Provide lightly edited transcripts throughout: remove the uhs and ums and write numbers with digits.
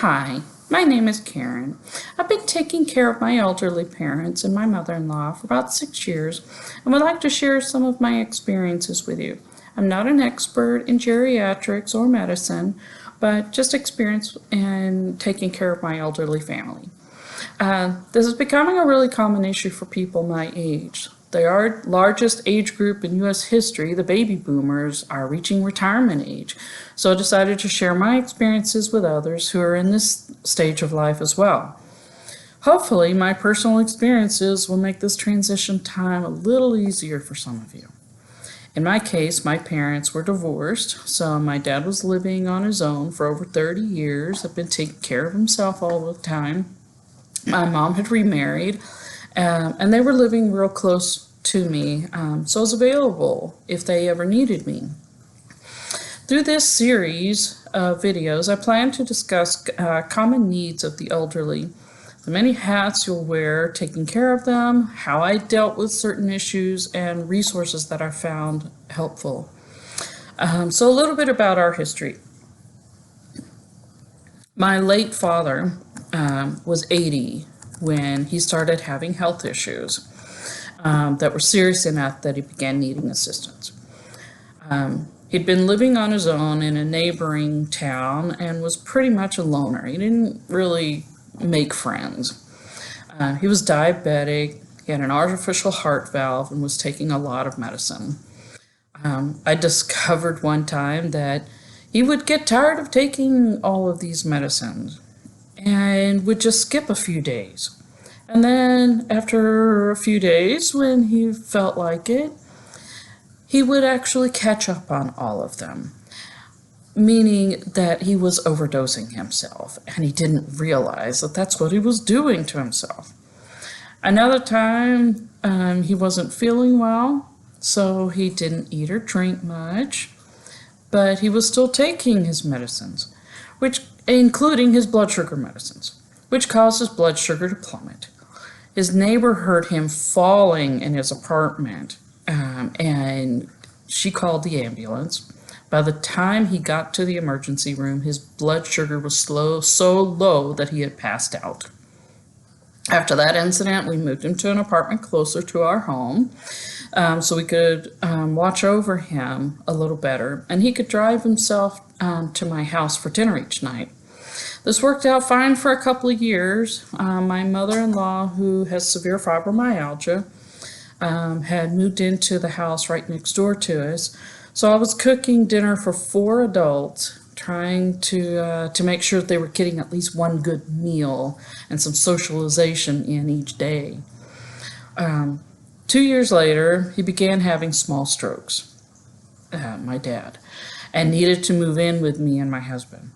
Hi, my name is Karen. I've been taking care of my elderly parents and my mother-in-law for about 6 years and would like to share some of my experiences with you. I'm not an expert in geriatrics or medicine, but just experience in taking care of my elderly family. This is becoming a really common issue for people my age. The largest age group in U.S. history, the baby boomers, are reaching retirement age. So I decided to share my experiences with others who are in this stage of life as well. Hopefully, my personal experiences will make this transition time a little easier for some of you. In my case, my parents were divorced, so my dad was living on his own for over 30 years, had been taking care of himself all the time. My mom had remarried, and they were living real close to me, so I was available if they ever needed me. Through this series of videos, I plan to discuss common needs of the elderly, the many hats you'll wear taking care of them, how I dealt with certain issues, and resources that I found helpful. So a little bit about our history. My late father was 80 when he started having health issues that were serious enough that he began needing assistance. He'd been living on his own in a neighboring town and was pretty much a loner. He didn't really make friends. He was diabetic, he had an artificial heart valve, and was taking a lot of medicine. I discovered one time that he would get tired of taking all of these medicines and would just skip a few days. And then after a few days, when he felt like it, he would actually catch up on all of them, meaning that he was overdosing himself, and he didn't realize that that's what he was doing to himself. Another time, he wasn't feeling well, so he didn't eat or drink much, but he was still taking his medicines, including his blood sugar medicines, which caused his blood sugar to plummet. His neighbor heard him falling in his apartment, and she called the ambulance. By the time he got to the emergency room, his blood sugar was so low that he had passed out. After that incident, we moved him to an apartment closer to our home, so we could watch over him a little better, and he could drive himself to my house for dinner each night. This worked out fine for a couple of years. My mother-in-law, who has severe fibromyalgia, had moved into the house right next door to us. So I was cooking dinner for 4 adults, trying to make sure that they were getting at least one good meal and some socialization in each day. 2 years later, he began having small strokes, my dad, and needed to move in with me and my husband.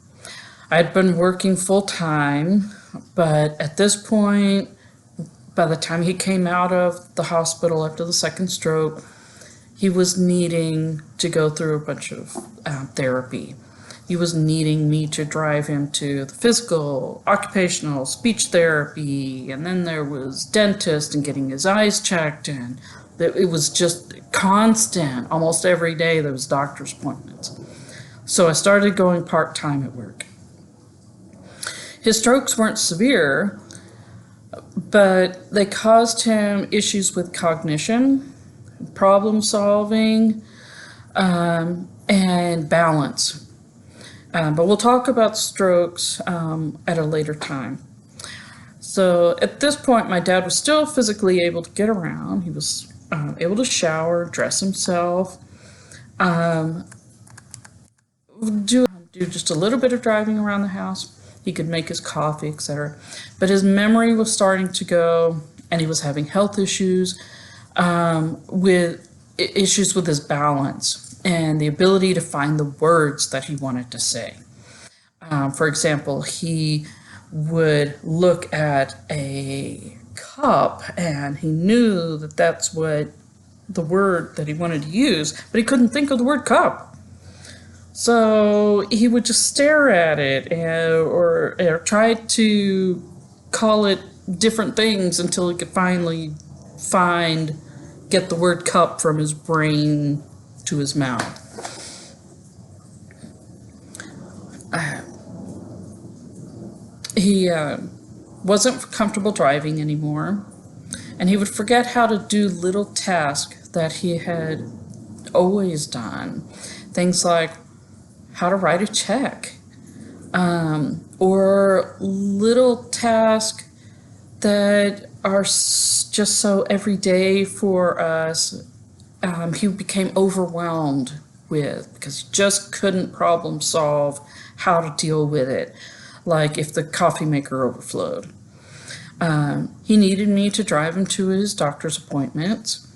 I'd been working full-time, but at this point, by the time he came out of the hospital after the second stroke, he was needing to go through a bunch of therapy. He was needing me to drive him to the physical, occupational, speech therapy, and then there was dentist and getting his eyes checked, and it was just constant. Almost every day there was doctor's appointments. So I started going part-time at work. His strokes weren't severe, but they caused him issues with cognition, problem solving, and balance. But we'll talk about strokes at a later time. So at this point, my dad was still physically able to get around. He was able to shower, dress himself, do just a little bit of driving around the house. He could make his coffee, etc. But his memory was starting to go, and he was having health issues with his balance and the ability to find the words that he wanted to say. For example, he would look at a cup, and he knew that that's what the word that he wanted to use, but he couldn't think of the word cup. So he would just stare at it or try to call it different things until he could finally get the word cup from his brain to his mouth. He wasn't comfortable driving anymore, and he would forget how to do little tasks that he had always done. Things like how to write a check, or little tasks that are just so everyday for us. He became overwhelmed with because he just couldn't problem solve how to deal with it, like if the coffee maker overflowed. He needed me to drive him to his doctor's appointments,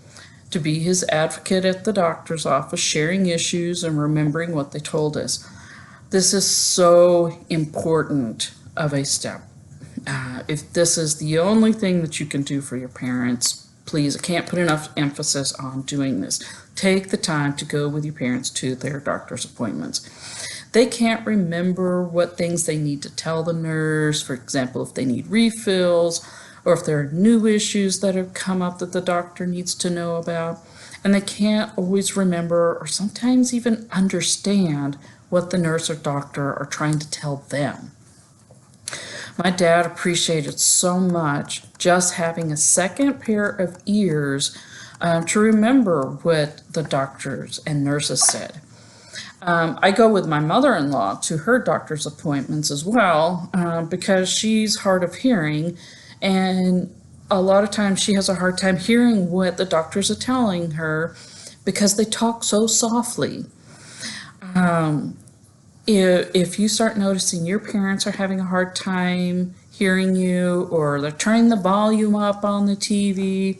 to be his advocate at the doctor's office, sharing issues and remembering what they told us. This is so important of a step. If this is the only thing that you can do for your parents, please, I can't put enough emphasis on doing this. Take the time to go with your parents to their doctor's appointments. They can't remember what things they need to tell the nurse, for example, if they need refills, or if there are new issues that have come up that the doctor needs to know about. And they can't always remember or sometimes even understand what the nurse or doctor are trying to tell them. My dad appreciated so much just having a second pair of ears to remember what the doctors and nurses said. I go with my mother-in-law to her doctor's appointments as well because she's hard of hearing, and a lot of times she has a hard time hearing what the doctors are telling her because they talk so softly. If you start noticing your parents are having a hard time hearing you, or they're turning the volume up on the TV,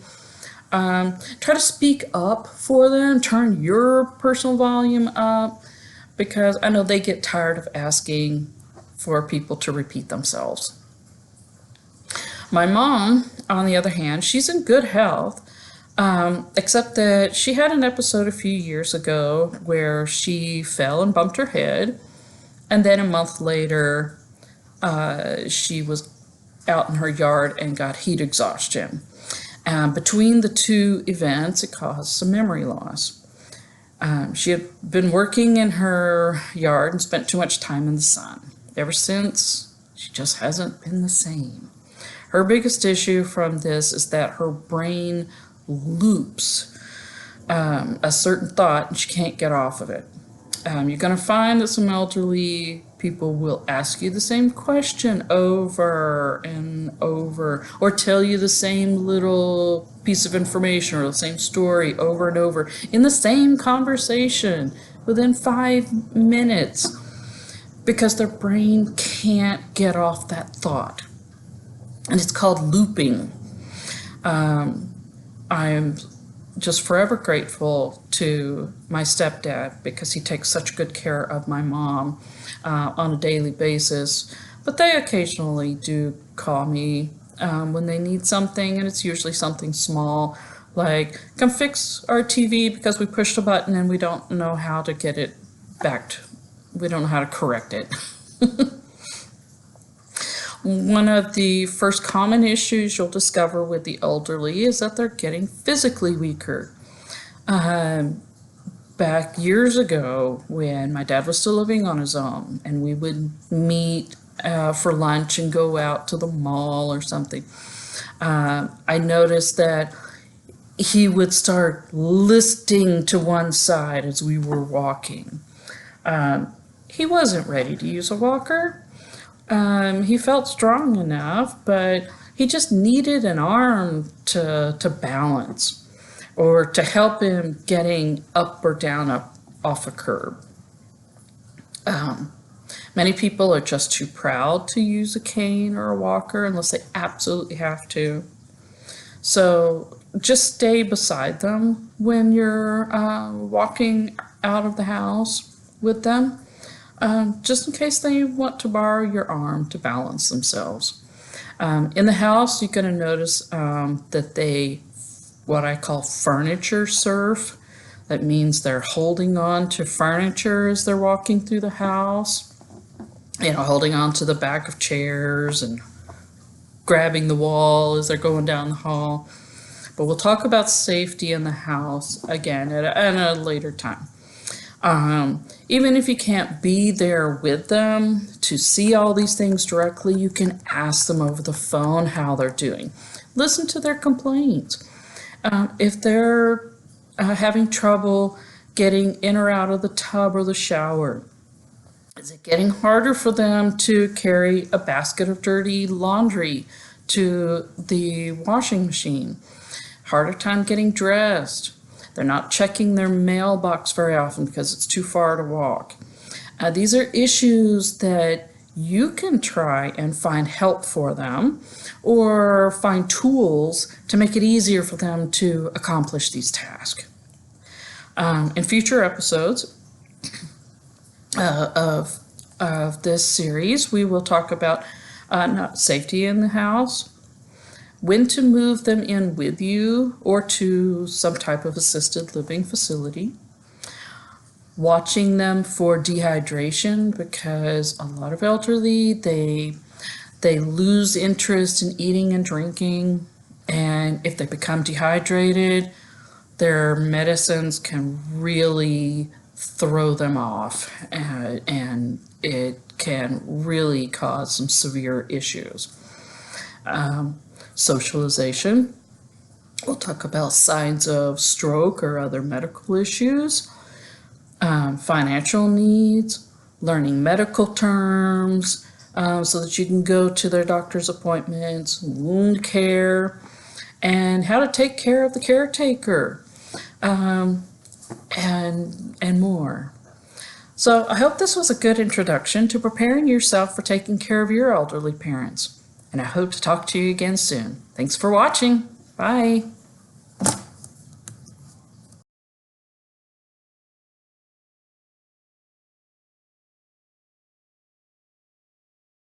try to speak up for them, turn your personal volume up, because I know they get tired of asking for people to repeat themselves. My mom, on the other hand, she's in good health, except that she had an episode a few years ago where she fell and bumped her head, and then a month later, she was out in her yard and got heat exhaustion. Between the two events, it caused some memory loss. She had been working in her yard and spent too much time in the sun. Ever since, she just hasn't been the same. Her biggest issue from this is that her brain loops a certain thought and she can't get off of it. You're going to find that some elderly people will ask you the same question over and over, or tell you the same little piece of information or the same story over and over in the same conversation within 5 minutes because their brain can't get off that thought. And it's called looping. I'm just forever grateful to my stepdad because he takes such good care of my mom on a daily basis. But they occasionally do call me when they need something, and it's usually something small, like come fix our TV because we pushed a button and we don't know how to get it back. We don't know how to correct it. One of the first common issues you'll discover with the elderly is that they're getting physically weaker. Back years ago, when my dad was still living on his own and we would meet for lunch and go out to the mall or something, I noticed that he would start listing to one side as we were walking. He wasn't ready to use a walker. He felt strong enough, but he just needed an arm to balance or to help him getting up or down off a curb. Many people are just too proud to use a cane or a walker unless they absolutely have to. So just stay beside them when you're walking out of the house with them. Just in case they want to borrow your arm to balance themselves. In the house, you're going to notice that they, what I call furniture surf. That means they're holding on to furniture as they're walking through the house. Holding on to the back of chairs and grabbing the wall as they're going down the hall. But we'll talk about safety in the house again at a later time. Even if you can't be there with them to see all these things directly, you can ask them over the phone how they're doing. Listen to their complaints. If they're having trouble getting in or out of the tub or the shower, is it getting harder for them to carry a basket of dirty laundry to the washing machine? Harder time getting dressed. They're not checking their mailbox very often because it's too far to walk. These are issues that you can try and find help for them or find tools to make it easier for them to accomplish these tasks. In future episodes of this series, we will talk about safety in the house, when to move them in with you or to some type of assisted living facility, watching them for dehydration, because a lot of elderly, they lose interest in eating and drinking, and if they become dehydrated, their medicines can really throw them off, and it can really cause some severe issues. Socialization. We'll talk about signs of stroke or other medical issues. Financial needs, learning medical terms so that you can go to their doctor's appointments, wound care, and how to take care of the caretaker, and more. So I hope this was a good introduction to preparing yourself for taking care of your elderly parents. And I hope to talk to you again soon. Thanks for watching. Bye.